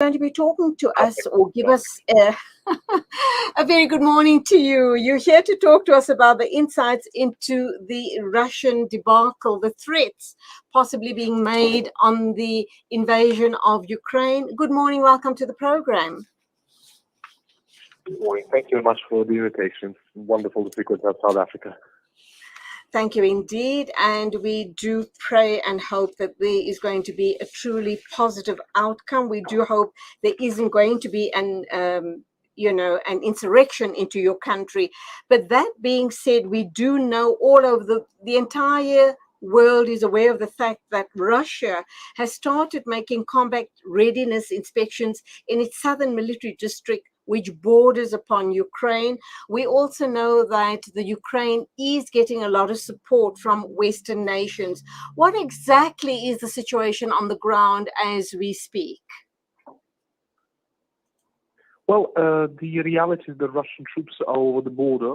Going to be talking to us or give us a very good morning to you. You're here to talk to us about the insights into the Russian debacle, the threats possibly being made on the invasion of Ukraine. Good morning. Welcome to the program. Good morning. Thank you very much for the invitation. Wonderful to speak with South Africa. Thank you indeed. And we do pray and hope that there is going to be a truly positive outcome. We do hope there isn't going to be an insurrection into your country. But that being said, we do know all over the entire world is aware of the fact that Russia has started making combat readiness inspections in its southern military district, which borders upon Ukraine. We also know that the Ukraine is getting a lot of support from Western nations. What exactly is the situation on the ground as we speak? Well, the reality is that Russian troops are over the border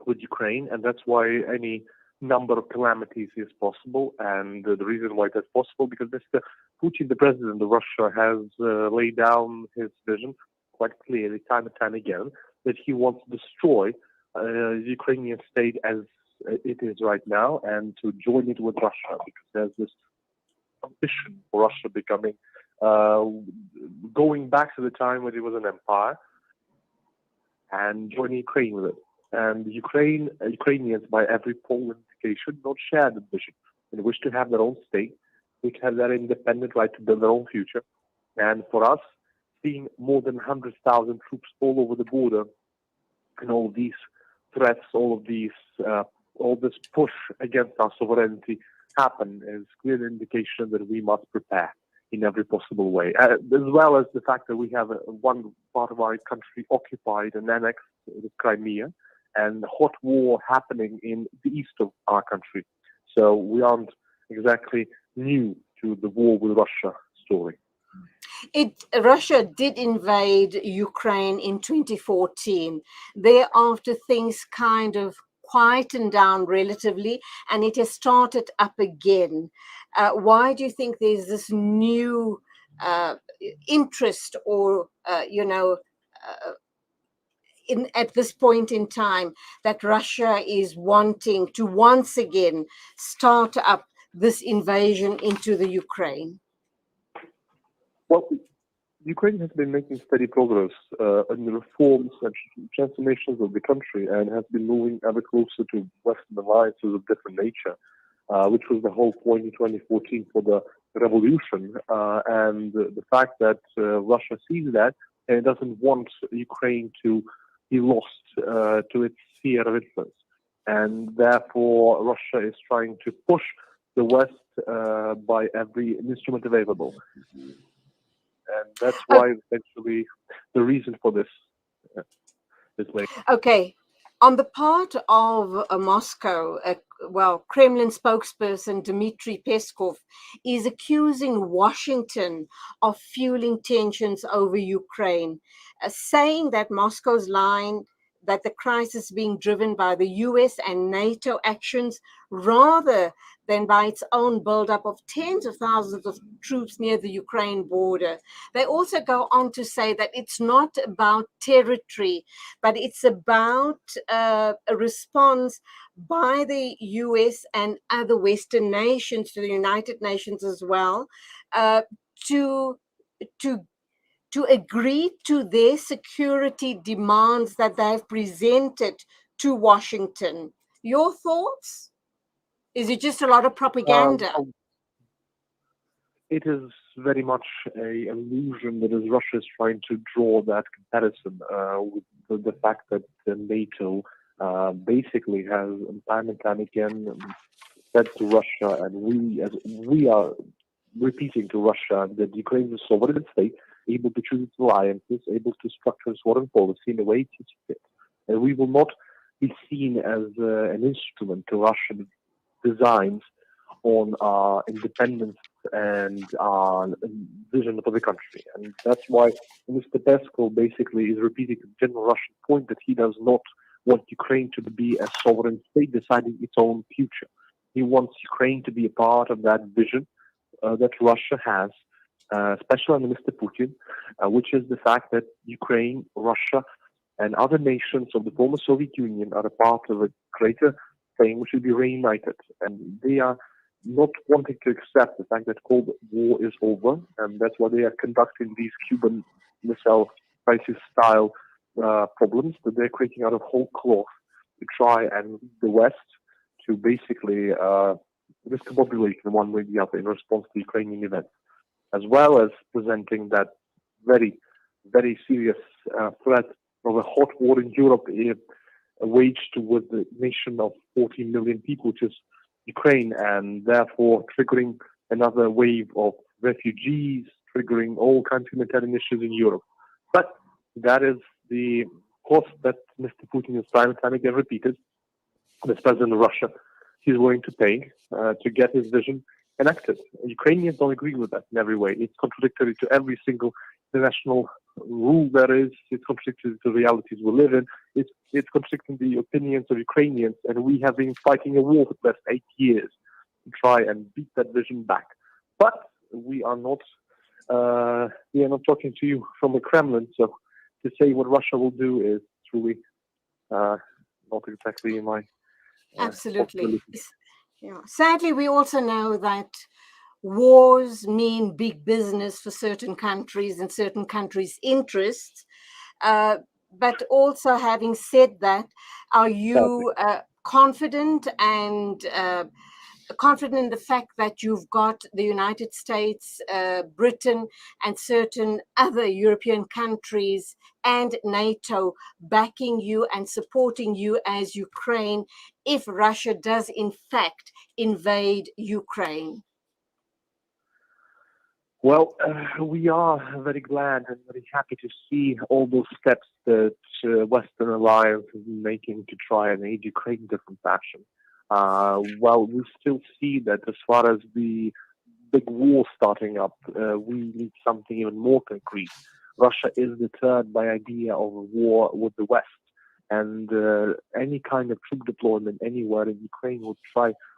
with Ukraine, and that's why any number of calamities is possible. And the reason why that's possible, because Mr. Putin, the president of Russia, has laid down his vision quite clearly time and time again, that he wants to destroy the Ukrainian state as it is right now and to join it with Russia, because there's this ambition for Russia becoming, going back to the time when it was an empire and joining Ukraine with it. And Ukrainians, by every poll indication, don't share the vision and wish to have their own state, which have their independent right to build their own future. And for us, seeing more than 100,000 troops all over the border, and all these threats, all this push against our sovereignty happen is clear indication that we must prepare in every possible way, as well as the fact that we have one part of our country occupied and annexed, the Crimea, and hot war happening in the east of our country. So we aren't exactly new to the war with Russia story. Russia did invade Ukraine in 2014. Thereafter, things kind of quietened down relatively, and it has started up again. Why do you think there's this new interest or, at this point in time, that Russia is wanting to once again start up this invasion into the Ukraine? Well, Ukraine has been making steady progress in the reforms and transformations of the country, and has been moving ever closer to Western alliances of different nature, which was the whole point in 2014 for the revolution. And the fact that Russia sees that and it doesn't want Ukraine to be lost to its sphere of influence. And therefore, Russia is trying to push the West by every instrument available. And that's why essentially the reason for this is late. Okay. On the part of Moscow, Kremlin spokesperson Dmitry Peskov is accusing Washington of fueling tensions over Ukraine, saying that Moscow's line that the crisis being driven by the US and NATO actions rather than by its own buildup of tens of thousands of troops near the Ukraine border. They also go on to say that it's not about territory, but it's about a response by the US and other Western nations, to the United Nations as well, to agree to their security demands that they've presented to Washington. Your thoughts? Is it just a lot of propaganda? It is very much an illusion that Russia is trying to draw that comparison with the fact that NATO basically has time and time again said to Russia, and we are repeating to Russia, that Ukraine is a sovereign state, able to choose its alliances, able to structure its foreign policy in a way it sees fit. And we will not be seen as an instrument to Russian designs on our independence and our vision for the country. And that's why Mr. Peskov basically is repeating the general Russian point that he does not want Ukraine to be a sovereign state deciding its own future. He wants Ukraine to be a part of that vision that Russia has especially under Mr. Putin, which is the fact that Ukraine, Russia, and other nations of the former Soviet Union are a part of a greater thing which will be reunited. And they are not wanting to accept the fact that Cold War is over, and that's why they are conducting these Cuban Missile Crisis-style problems that they're creating out of whole cloth to try and lead the West to basically discombobulate in one way or the other in response to Ukrainian events, as well as presenting that very, very serious threat of a hot war in Europe waged with the nation of 40 million people, which is Ukraine, and therefore triggering another wave of refugees, triggering all kinds of humanitarian issues in Europe. But that is the cost that Mr. Putin has time and time again repeated, as president of Russia, he's willing to pay to get his vision enacted. Ukrainians don't agree with that in every way. It's contradictory to every single international rule there is. It's contradictory to the realities we live in. It's contradicting the opinions of Ukrainians, and we have been fighting a war for the last 8 years to try and beat that vision back. But we are not talking to you from the Kremlin, so to say what Russia will do is truly not exactly in my Absolutely. Yeah. Sadly, we also know that wars mean big business for certain countries and certain countries' interests. But also, having said that, are you confident in the fact that you've got the United States, Britain, and certain other European countries and NATO backing you and supporting you as Ukraine if Russia does in fact invade Ukraine? Well, we are very glad and very happy to see all those steps that Western Alliance is making to try and aid Ukraine in different fashion. While we still see that as far as the big war starting up, we need something even more concrete. Russia is deterred by idea of a war with the West, and any kind of troop deployment anywhere in Ukraine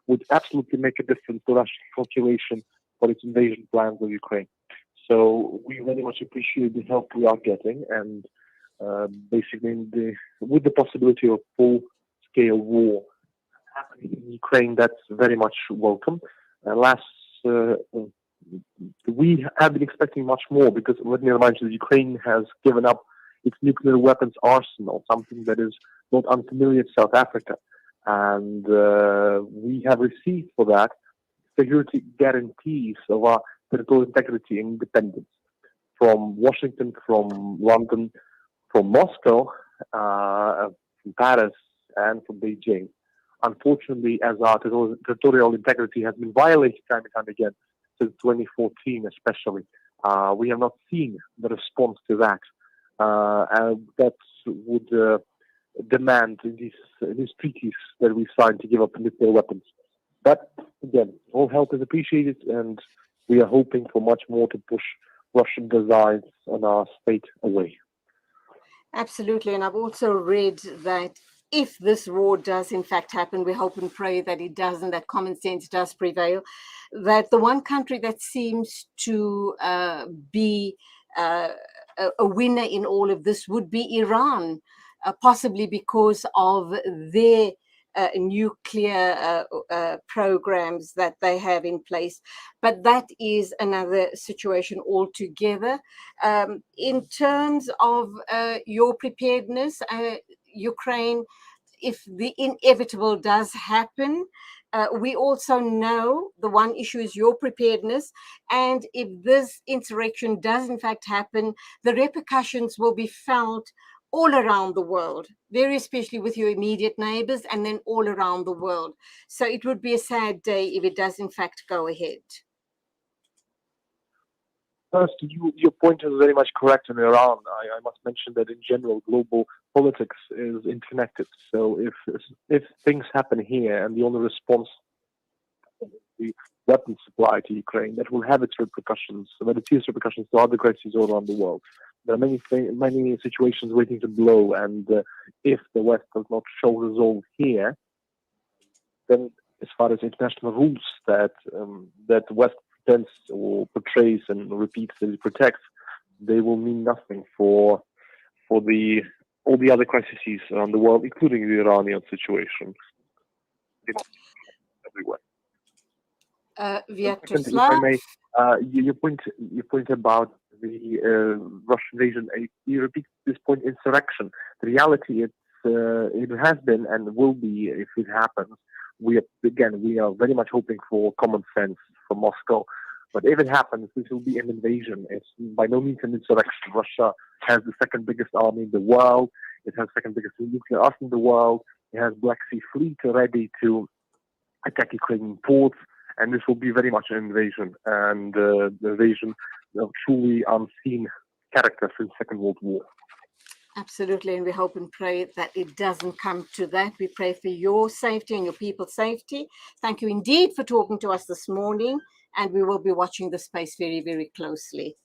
would absolutely make a difference to Russia's calculation for its invasion plans of Ukraine. So we very much appreciate the help we are getting, and basically with the possibility of full-scale war happening in Ukraine, that's very much welcome. We have been expecting much more, because let me remind you that Ukraine has given up its nuclear weapons arsenal, something that is not unfamiliar to South Africa. And we have received for that security guarantees of our territorial integrity and independence from Washington, from London, from Moscow, from Paris, and from Beijing. Unfortunately, as our territorial integrity has been violated time and time again since 2014 especially, we have not seen the response to that. And that would demand these treaties that we signed to give up nuclear weapons. But again, all help is appreciated, and we are hoping for much more to push Russian designs on our state away. Absolutely. And I've also read that if this war does in fact happen, we hope and pray that it doesn't, that common sense does prevail, that the one country that seems to be a winner in all of this would be Iran, possibly because of their nuclear programs that they have in place. But that is another situation altogether. In terms of your preparedness, Ukraine, if the inevitable does happen, we also know the one issue is your preparedness. And if this insurrection does in fact happen, the repercussions will be felt all around the world, very especially with your immediate neighbors, and then all around the world. So it would be a sad day if it does in fact go ahead. First, your point is very much correct in Iran. I must mention that in general, global politics is interconnected. So if things happen here and the only response is the weapons supply to Ukraine, that will have its repercussions, but it has repercussions to other crises all around the world. There are many situations waiting to blow, and if the West does not show resolve here, then as far as international rules that the West pretends or portrays and repeats that it protects, they will mean nothing for all the other crises around the world, including the Iranian situation. Everywhere. Second, if I Sviatoslav, may, your point about the Russian invasion, you repeat this point, insurrection. The reality, it has been and will be if it happens. We are very much hoping for common sense from Moscow. But if it happens, this will be an invasion. It's by no means an insurrection. Russia has the second biggest army in the world. It has second biggest nuclear arsenal in the world. It has Black Sea Fleet ready to attack Ukrainian ports. And this will be very much an invasion, and the invasion of truly unseen character since Second World War. absolutely, and we hope and pray that it doesn't come to that. We pray for your safety and your people's safety. Thank you indeed for talking to us this morning, and we will be watching the space very, very closely.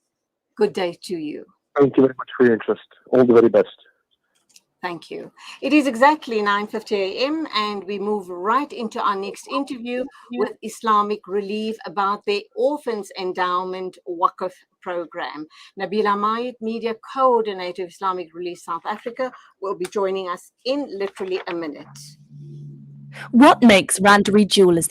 Good day to you. Thank you very much for your interest. All the very best. Thank you. It is exactly 9:50 a.m. and we move right into our next interview with Islamic Relief about their Orphans Endowment Waqf program. Nabila Mayed, Media Coordinator of Islamic Relief South Africa, will be joining us in literally a minute. What makes Randary Jewelers the